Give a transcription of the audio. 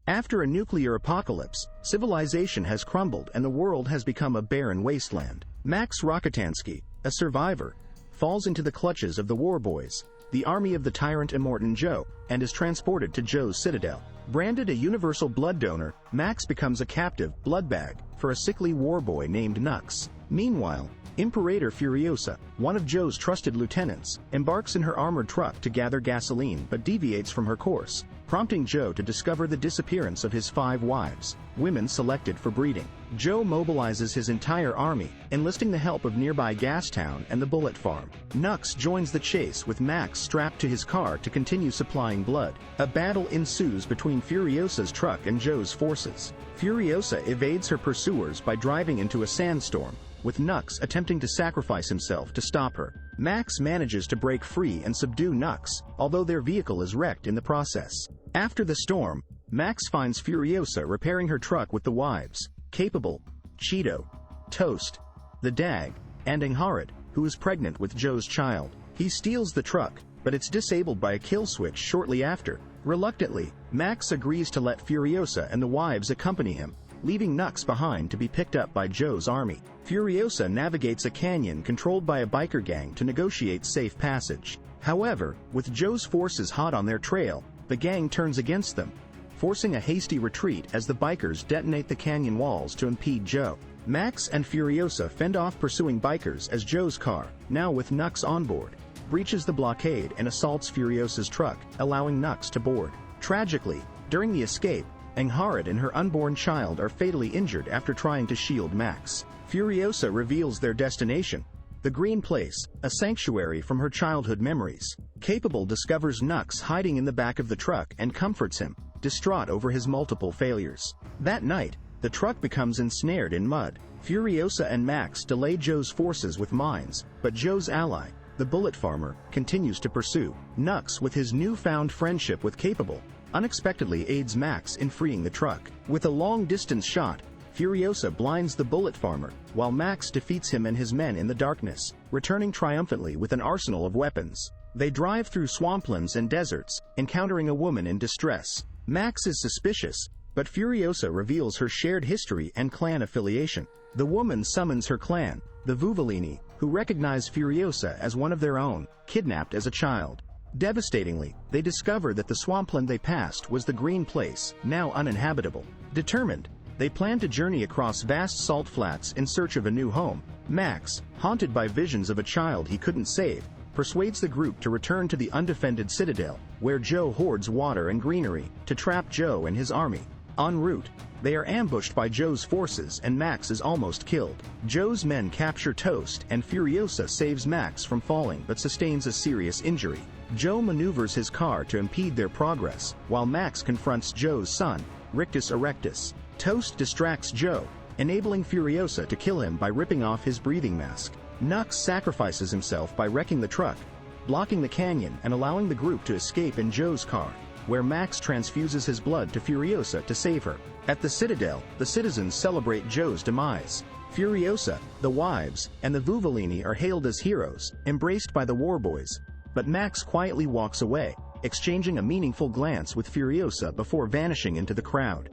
After a nuclear apocalypse, civilization has crumbled and the world has become a barren wasteland. Max Rokitansky, a survivor, falls into the clutches of the War Boys, the army of the tyrant Immortan Joe, and is transported to Joe's citadel. Branded a universal blood donor, Max becomes a captive blood bag for a sickly war boy named Nux. Meanwhile, Imperator Furiosa, one of Joe's trusted lieutenants, embarks in her armored truck to gather gasoline but deviates from her course, prompting Joe to discover the disappearance of his 5 wives, women selected for breeding. Joe mobilizes his entire army, enlisting the help of nearby Gastown and the Bullet Farm. Nux joins the chase with Max strapped to his car to continue supplying blood. A battle ensues between Furiosa's truck and Joe's forces. Furiosa evades her pursuers by driving into a sandstorm, with Nux attempting to sacrifice himself to stop her. Max manages to break free and subdue Nux, although their vehicle is wrecked in the process. After the storm, Max finds Furiosa repairing her truck with the wives, Capable, Cheeto, Toast, the Dag, and Angharad, who is pregnant with Joe's child. He steals the truck, but it's disabled by a kill switch shortly after. Reluctantly, Max agrees to let Furiosa and the wives accompany him, leaving Nux behind to be picked up by Joe's army. Furiosa navigates a canyon controlled by a biker gang to negotiate safe passage. However, with Joe's forces hot on their trail, the gang turns against them, forcing a hasty retreat as the bikers detonate the canyon walls to impede Joe. Max and Furiosa fend off pursuing bikers as Joe's car, now with Nux on board, breaches the blockade and assaults Furiosa's truck, allowing Nux to board. Tragically, during the escape, Angharad and her unborn child are fatally injured after trying to shield Max. Furiosa reveals their destination, the Green Place, a sanctuary from her childhood memories. Capable discovers Nux hiding in the back of the truck and comforts him, distraught over his multiple failures. That night, the truck becomes ensnared in mud. Furiosa and Max delay Joe's forces with mines, but Joe's ally, the Bullet Farmer, continues to pursue. Nux, with his newfound friendship with Capable, unexpectedly aids Max in freeing the truck. With a long-distance shot, Furiosa blinds the Bullet Farmer, while Max defeats him and his men in the darkness, returning triumphantly with an arsenal of weapons. They drive through swamplands and deserts, encountering a woman in distress. Max is suspicious, but Furiosa reveals her shared history and clan affiliation. The woman summons her clan, the Vuvolini, who recognize Furiosa as one of their own, kidnapped as a child. Devastatingly, they discover that the swampland they passed was the Green Place, now uninhabitable. Determined, they plan to journey across vast salt flats in search of a new home. Max, haunted by visions of a child he couldn't save, persuades the group to return to the undefended citadel, where Joe hoards water and greenery, to trap Joe and his army. En route, they are ambushed by Joe's forces and Max is almost killed. Joe's men capture Toast and Furiosa saves Max from falling but sustains a serious injury. Joe maneuvers his car to impede their progress, while Max confronts Joe's son, Rictus Erectus. Toast distracts Joe, enabling Furiosa to kill him by ripping off his breathing mask. Nux sacrifices himself by wrecking the truck, blocking the canyon and allowing the group to escape in Joe's car, where Max transfuses his blood to Furiosa to save her. At the Citadel, the citizens celebrate Joe's demise. Furiosa, the wives, and the Vuvolini are hailed as heroes, embraced by the War Boys, but Max quietly walks away, exchanging a meaningful glance with Furiosa before vanishing into the crowd.